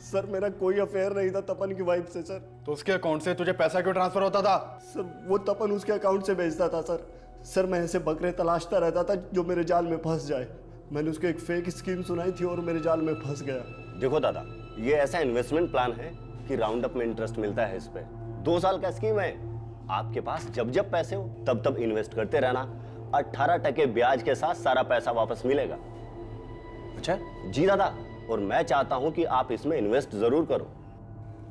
सर मेरा कोई अफेयर नहीं था तपन की वाइफ से सर। तो उसके अकाउंट से तुझे पैसा क्यों ट्रांसफर होता था? सर वो तपन उसके अकाउंट से भेजता था सर। सर मैं ऐसे बकरे तलाशता रहता था जो मेरे जाल में फंस जाए। मैंने उसको एक फेक स्कीम सुनाई थी और मेरे जाल में फंस गया। देखो दादा, ये ऐसा इन्वेस्टमेंट प्लान है कि राउंड अप में इंटरेस्ट मिलता है इस पे। 2 साल का स्कीम है, आपके पास जब जब पैसे हो तब तब इन्वेस्ट करते रहना। 18% ब्याज के साथ सारा पैसा वापस मिलेगा। अच्छा जी दादा, और मैं चाहता हूं कि आप इसमें इन्वेस्ट जरूर करो।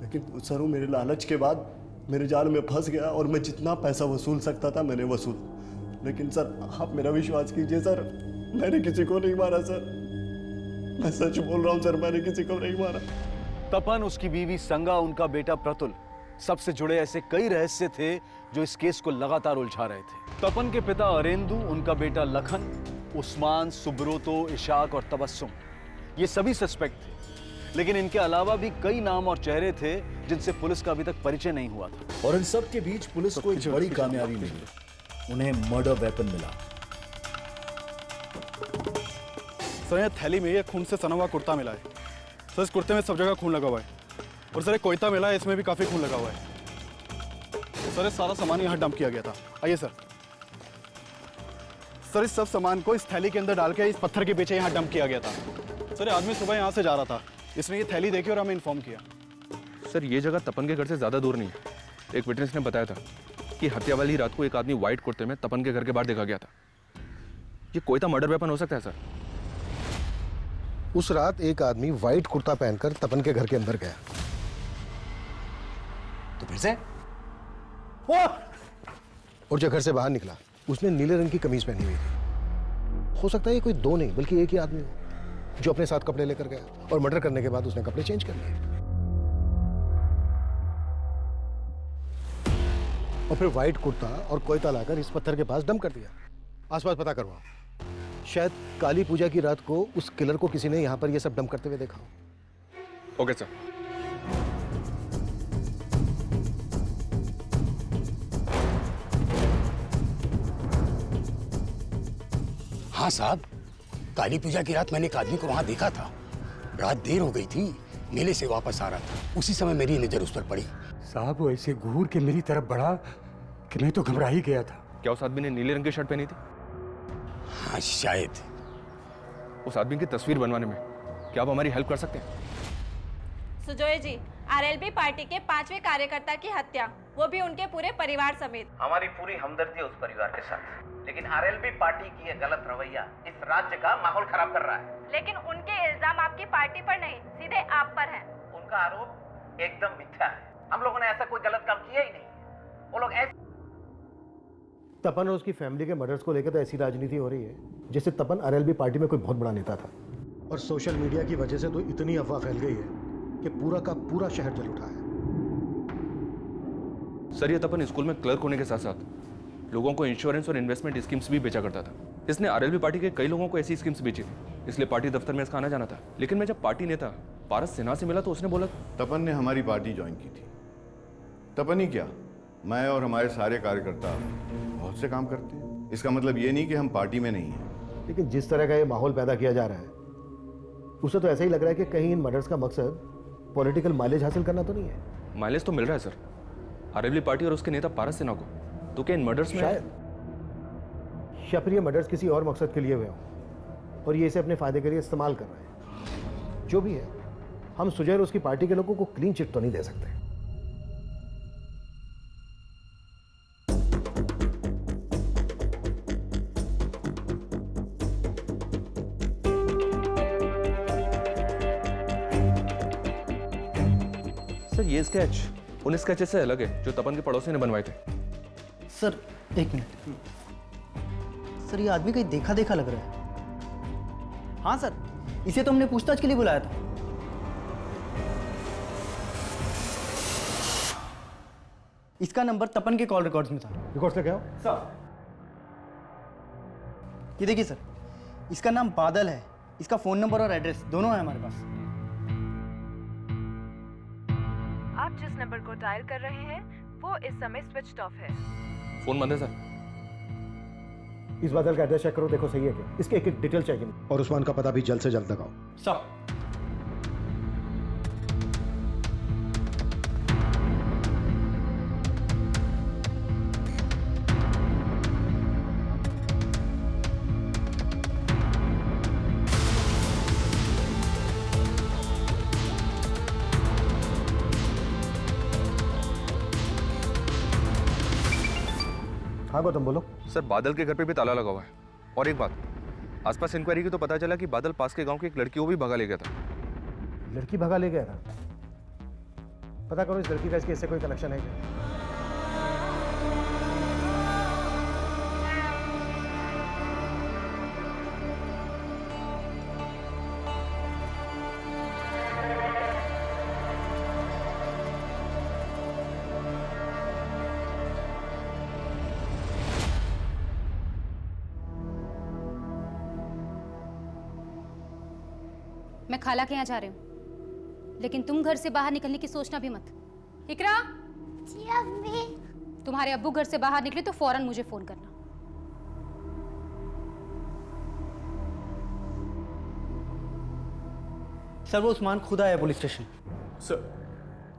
लेकिन सर वो मेरे लालच के बाद मेरे जाल में फंस गया और मैं जितना पैसा वसूल सकता था मैंने वसूल। लेकिन सर आप मेरा विश्वास कीजिए सर, मैंने किसी को नहीं मारा सर। मैं सच बोल रहा हूं सर, मैंने किसी को नहीं मारा। तपन, उसकी बीवी संगा, उनका बेटा प्रतुल, सबसे जुड़े ऐसे कई रहस्य थे जो इस केस को लगातार उलझा रहे थे। तपन के पिता अरेंदु, उनका बेटा लखन, उस्मान, सुब्रोतो, इशाक और तबस्सुम, ये सभी सस्पेक्ट थे। लेकिन इनके अलावा भी कई नाम और चेहरे थे जिनसे पुलिस का अभी तक परिचय नहीं हुआ था। और इन सब के बीच पुलिस को एक बड़ी कामयाबी मिली, उन्हें मर्डर वेपन मिला। सर ये थैली में ये खून से सना हुआ कुर्ता मिला है। सर इस कुर्ते में सब जगह खून लगा हुआ है। और सर एक कोयता मिला है, इसमें भी काफी खून लगा हुआ है। सर ये सारा सामान यहाँ डंप किया गया था। आइए सर। सर इस सब सामान को इस थैली के अंदर डाल के इस पत्थर के पीछे यहाँ डंप किया गया था। सर आदमी सुबह यहाँ से जा रहा था, इसने ये थैली देखी और हमें इन्फॉर्म किया। सर ये जगह तपन के घर से ज्यादा दूर नहीं है। एक विटनेस ने बताया था कि हत्या वाली रात को एक आदमी व्हाइट कुर्ते में तपन के घर के बाहर देखा गया था। ये कोयता मर्डर वेपन हो सकता है सर। उस रात एक आदमी व्हाइट कुर्ता पहनकर तपन के घर के अंदर गया, तो फिर से और जब घर से बाहर निकला उसने नीले रंग की कमीज पहनी हुई थी। हो सकता है ये कोई 2 नहीं बल्कि एक ही आदमी हो जो अपने साथ कपड़े लेकर गया और मर्डर करने के बाद उसने कपड़े चेंज कर लिए और फिर व्हाइट कुर्ता और कोयता लाकर इस पत्थर के पास डंप कर दिया। आसपास पता करवाओ, शायद काली पूजा की रात को उस किलर को किसी ने यहाँ पर ये सब डंप करते हुए देखा हो। Okay sir. हाँ साहब, काली पूजा की रात मैंने एक आदमी को वहां देखा था। रात देर हो गई थी, मेले से वापस आ रहा था, उसी समय मेरी नजर उस पर पड़ी। साहब वो ऐसे घूर के मेरी तरफ बढ़ा कि मैं तो घबरा ही गया था। क्या उस आदमी ने नीले रंग की शर्ट पहनी थी? हाँ शायद। उस आदमी की तस्वीर बनवाने में क्या आप हमारी हेल्प कर सकते हैं? सुजोय जी, आरएलबी पार्टी के 5वें कार्यकर्ता की हत्या, वो भी उनके पूरे परिवार समेत। हमारी पूरी हमदर्दी है उस परिवार के साथ, लेकिन आरएलबी पार्टी की ये गलत रवैया इस राज्य का माहौल खराब कर रहा है। लेकिन उनके इल्जाम आपकी पार्टी पर नहीं, सीधे आप पर हैं। उनका आरोप एकदम मिथ्या है। हम लोगों ने ऐसा कोई गलत काम किया ही नहीं। वो लोग ऐसे तपन और उसकी फैमिली के मर्डर्स को लेकर तो ऐसी राजनीति हो रही है जैसे तपन आरएलबी पार्टी में कोई बहुत बड़ा नेता था। और सोशल मीडिया की वजह से तो इतनी अफवाह फैल गई है कि पूरा का पूरा शहर जल उठा है। सर ये तपन स्कूल में क्लर्क होने के साथ साथ लोगों को इंश्योरेंस और इन्वेस्टमेंट स्कीम्स भी बेचा करता था। इसने आरएलबी पार्टी के कई लोगों को ऐसी स्कीम्स बेची थी, इसलिए पार्टी दफ्तर में इसका आना जाना था। लेकिन मैं जब पार्टी नेता पारस सिन्हा से मिला तो उसने बोला तपन ने हमारी पार्टी ज्वाइन की थी। तपन ही क्या, मैं और हमारे सारे कार्यकर्ता बहुत से काम करते हैं। इसका मतलब ये नहीं कि हम पार्टी में नहीं हैं। लेकिन जिस तरह का ये माहौल पैदा किया जा रहा है उससे तो ऐसा ही लग रहा है कि कहीं इन मर्डर्स का मकसद पॉलिटिकल माइलेज हासिल करना तो नहीं है? माइलेज तो मिल रहा है सर, आरएलबी पार्टी और उसके नेता पारस सिन्हा को। तो क्या इन मर्डर्स में शायद, या फिर ये मर्डर्स किसी और मकसद के लिए हुए हों और ये इसे अपने फायदे के लिए इस्तेमाल कर रहे हैं। जो भी है, हम सुजय और उसकी पार्टी के लोगों को क्लीन चिट तो नहीं दे सकते। सर ये स्केच उन स्केचेस से अलग है जो तपन के पड़ोसी ने बनवाए थे। सर एक मिनट, सर ये आदमी कहीं देखा देखा लग रहा है। हाँ सर, इसे तो हमने पूछताछ के लिए बुलाया था। इसका नंबर तपन के कॉल रिकॉर्ड्स में था। रिकॉर्ड्स लेके आओ। सर ये देखिए सर, इसका नाम बादल है, इसका फोन नंबर और एड्रेस दोनों है हमारे पास। आप जिस नंबर को डायल कर रहे हैं वो इस समय स्विच्ड ऑफ है। फोन बंद है सर। इस बादल का एड्रेस चेक करो, देखो सही है क्या। इसके एक एक डिटेल चेक और उस्मान का पता भी जल्द से जल्द लगाओ। सर हाँ गौतम बोलो। सर बादल के घर पे भी ताला लगा हुआ है। और एक बात, आसपास इंक्वायरी की तो पता चला कि बादल पास के गांव की एक लड़की को भी भगा ले गया था। लड़की भगा ले गया था? पता करो इस लड़की का इसके इससे कोई कनेक्शन है क्या? मैं खाला के यहाँ जा रही हूँ, लेकिन तुम घर से बाहर निकलने की सोचना भी मत। इकरा, जी अम्मी। तुम्हारे अब्बू घर से बाहर निकले तो फौरन मुझे फोन करना। सर वो उस्मान खुद आया पुलिस स्टेशन। सर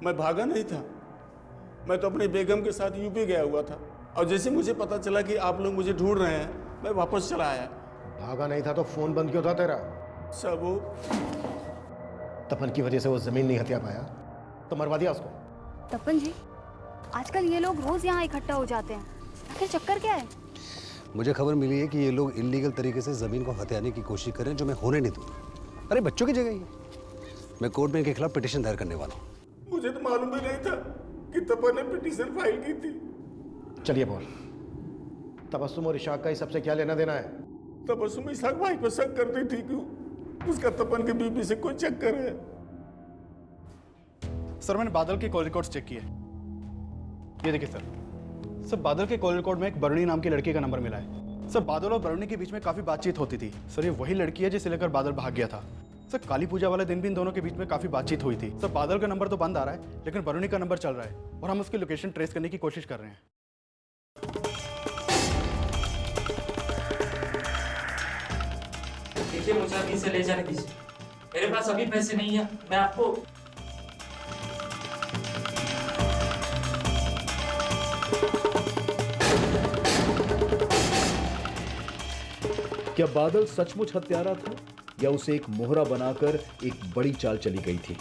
मैं भागा नहीं था, मैं तो अपनी बेगम के साथ यूपी गया हुआ था और जैसे मुझे पता चला कि आप लोग मुझे ढूंढ रहे हैं मैं वापस चला आया। भागा नहीं था तो फोन बंद क्यों था तेरा? सर वो तपन की वजह से वो जमीन नहीं हथिया पाया तो मरवा दिया उसको। तपन जी, आजकल ये लोग रोज यहाँ इकट्ठा हो जाते हैं, आखिर चक्कर क्या है? मुझे खबर मिली है कि ये लोग इलीगल तरीके से जमीन को हथियाने की कोशिश करें, जो मैं होने नहीं दूंगा। अरे बच्चों की जगह ही है। मैं कोर्ट में इनके खिलाफ पिटीशन दायर करने वाला हूँ। मुझे तो मालूम भी नहीं था कि तपन ने पिटीशन फाइल की थी। चलिए बोल, तबस्सुम और इशाक का इस सबसे क्या लेना देना है? तबस्सुम इशाक भाई को शक करती थी कि उसका तपन के बीबी से कोई चक्कर है। सर मैंने बादल के कॉल रिकॉर्ड्स चेक किए, ये देखिए सर बादल के कॉल रिकॉर्ड में एक बरुणी नाम की लड़की का नंबर मिला है। सर बादल और बरुणी के बीच में काफी बातचीत होती थी। सर ये वही लड़की है जिसे लेकर बादल भाग गया था। सर काली पूजा वाले दिन भी इन दोनों के बीच में काफी बातचीत हुई थी। सर बादल का नंबर तो बंद आ रहा है, लेकिन बरुणी का नंबर चल रहा है और हम उसकी लोकेशन ट्रेस करने की कोशिश कर रहे हैं। देखिए मुझे अभी से ले जाने दीजिए, मेरे पास अभी पैसे नहीं है। मैं आपको क्या बादल सचमुच हत्यारा था या उसे एक मोहरा बनाकर एक बड़ी चाल चली गई थी?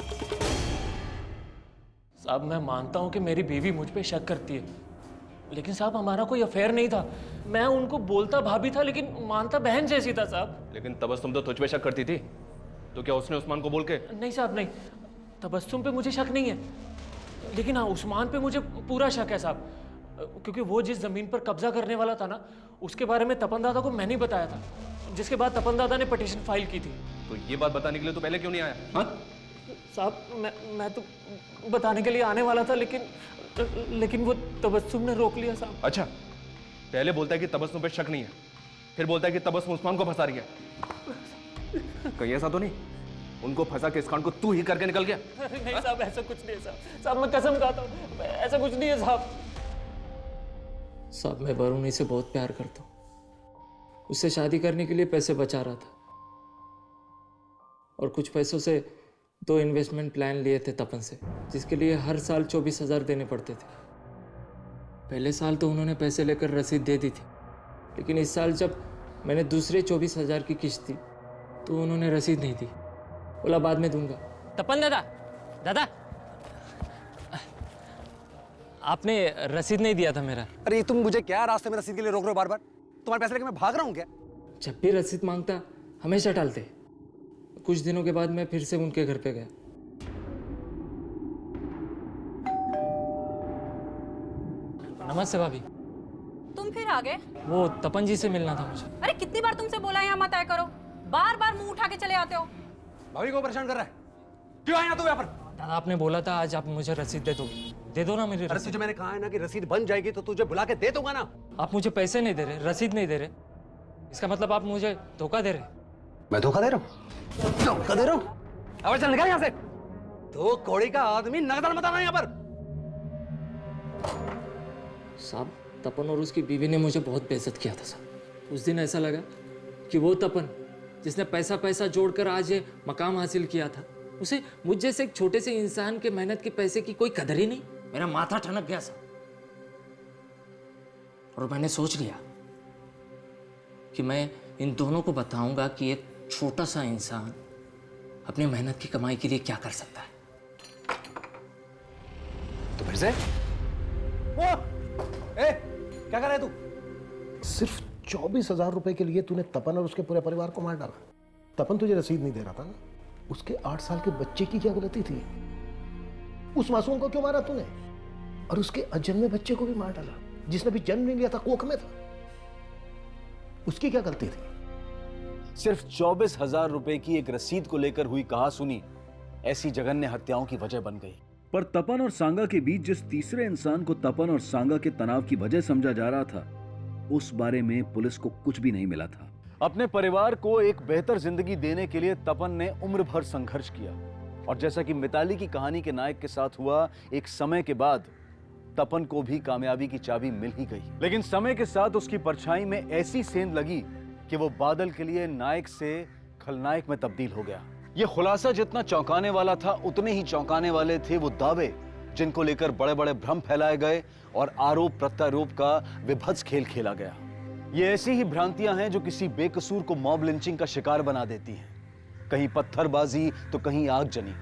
साहब मैं मानता हूं कि मेरी बीवी मुझ पे शक करती है, लेकिन साहब हमारा कोई अफेयर नहीं था। मैं उनको बोलता भाभी था लेकिन मानता बहन जैसी था साहब। लेकिन तबस्सुम तो तुझ पे शक करती थी, तो क्या उसने उस्मान को बोल के? नहीं साहब नहीं, तबस्सुम पे मुझे शक नहीं है, लेकिन हाँ उस्मान पे मुझे पूरा शक है साहब, क्योंकि वो जिस जमीन पर कब्जा करने वाला था ना, उसके बारे में तपन दादा को मैंने ही बताया था, जिसके बाद तपन दादा ने पिटीशन फाइल की थी। तो ये बात बताने के लिए तो पहले क्यों नहीं आया? हाँ साहब मैं तो बताने के लिए आने वाला था, लेकिन वो तबस्सुम ने रोक लिया साहब। अच्छा, पहले बोलता है कि तबस्सुम पे शक नहीं है, फिर बोलता है कि तबस्सुम उस्मान को फंसा रही है। कहीं ऐसा तो नहीं उनको फंसा के इस कांड को तू ही करके निकल गया? नहीं साहब ऐसा कुछ नहीं है साहब। साहब मैं कसम खाता हूँ ऐसा कुछ नहीं है साहब। साहब मैं बरुणी से बहुत प्यार करता हूँ, उससे शादी करने के लिए पैसे बचा रहा था और कुछ पैसों से 2 इन्वेस्टमेंट प्लान लिए थे तपन से, जिसके लिए हर साल 24,000 देने पड़ते थे। पहले साल तो उन्होंने पैसे लेकर रसीद दे दी थी, लेकिन इस साल जब मैंने दूसरे 24,000 की किस्त दी तो उन्होंने रसीद नहीं दी, बोला बाद में दूंगा। तपन दादा आपने रसीद नहीं दिया था मेरा। अरे तुम मुझे क्या रास्ते में रसीद के लिए रोक रहे हो बार बार? तुम्हारे पैसे लेके मैं भाग रहा हूँ क्या? जब भी रसीद मांगता हमेशा टालते। कुछ दिनों के बाद मैं फिर से उनके घर पे गया। नमस्ते भाभी। तुम फिर आ गए? वो तपन जी से मिलना था मुझे। अरे कितनी बार तुमसे बोला यहाँ मत आया करो, बार बार मुंह उठा के चले आते हो। भाभी को परेशान कर रहा है, क्यों आया तू यहाँ पर? दादा आपने बोला था आज आप मुझे रसीद दे दोगे, दे दो ना मेरी अरे रसीद। तुझे मैंने कहा है ना कि रसीद बन जाएगी तो तुझे बुला के दे दूंगा ना। आप मुझे पैसे नहीं दे रहे, रसीद नहीं दे रहे, इसका मतलब आप मुझे धोखा दे रहे। मैं धोखा दे रहा हूँ? धोखा दे रहा हूँ? अब चल निकल यहाँ से। दो कौड़ी का आदमी नगदल मत आना यहाँ पर। साहब तपन और उसकी बीवी ने मुझे बहुत बेइज्जत किया था साहब। उस दिन ऐसा लगा कि वो तपन जिसने पैसा पैसा जोड़कर आज ये मकाम हासिल किया था, उसे मुझ जैसे एक छोटे से इंसान के मेहनत के पैसे की कोई कदर ही नहीं। मेरा माथा ठनक गया साहब, और मैंने सोच लिया कि मैं इन दोनों को बताऊंगा कि एक छोटा सा इंसान अपनी मेहनत की कमाई के लिए क्या कर सकता है। तो फिर से क्या कर रहा है तू? सिर्फ 24,000 रुपए के लिए तूने तपन और उसके पूरे परिवार को मार डाला। तपन तुझे रसीद नहीं दे रहा था ना? उसके 8 साल के बच्चे की क्या गलती थी? उस मासूम को क्यों मारा तूने? और उसके अजन्मे बच्चे को भी मार डाला, जिसने भी जन्म नहीं लिया था, कोख में था। उसकी क्या गलती थी? सिर्फ 24,000 रुपए की एक रसीद को लेकर हुई कहासुनी ऐसी जघन्य हत्याओं की वजह बन गई। पर तपन और सांगा के बीच जिस तीसरे इंसान को तपन और सांगा के तनाव की वजह समझा जा रहा था, उस बारे में पुलिस को कुछ भी नहीं मिला था। अपने परिवार को एक बेहतर जिंदगी देने के लिए तपन ने उम्र भर संघर्ष किया, और जैसा कि मिताली की कहानी के नायक के साथ हुआ, एक समय के बाद तपन को भी कामयाबी की चाबी मिल ही गई। लेकिन समय के साथ उसकी परछाई में ऐसी सेंध लगी कि वो बादल के लिए नायक से खलनायक में तब्दील हो गया। यह खुलासा जितना चौंकाने वाला था, उतने ही चौंकाने वाले थे वो दावे जिनको लेकर बड़े बड़े भ्रम फैलाए गए और आरोप प्रत्यारोप का विभत्स खेल खेला गया। ये ऐसी ही भ्रांतियां हैं जो किसी बेकसूर को मॉब लिंचिंग का शिकार बना देती हैं। कहीं पत्थरबाजी तो कहीं आगजनी।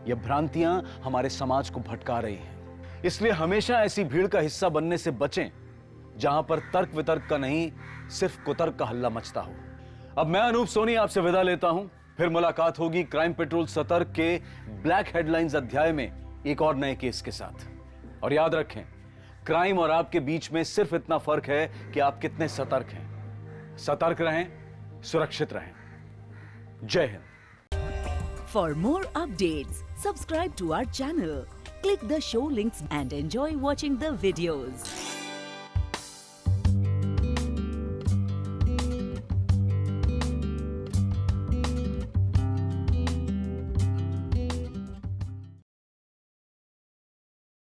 ये भ्रांतियां हमारे समाज को भटका रही हैं। इसलिए हमेशा ऐसी भीड़ का हिस्सा बनने से बचें जहां पर तर्क वितर्क का नहीं, सिर्फ कुतर्क का हल्ला मचता हो। अब मैं अनूप सोनी आपसे विदा लेता हूं। फिर मुलाकात होगी क्राइम पेट्रोल सतर्क के ब्लैक हेडलाइंस अध्याय में एक और नए केस के साथ। और याद रखें, क्राइम और आपके बीच में सिर्फ इतना फर्क है कि आप कितने सतर्क हैं। सतर्क रहें, सुरक्षित रहें। जय Hind. For more updates, subscribe to our channel, click the show links and enjoy watching the videos.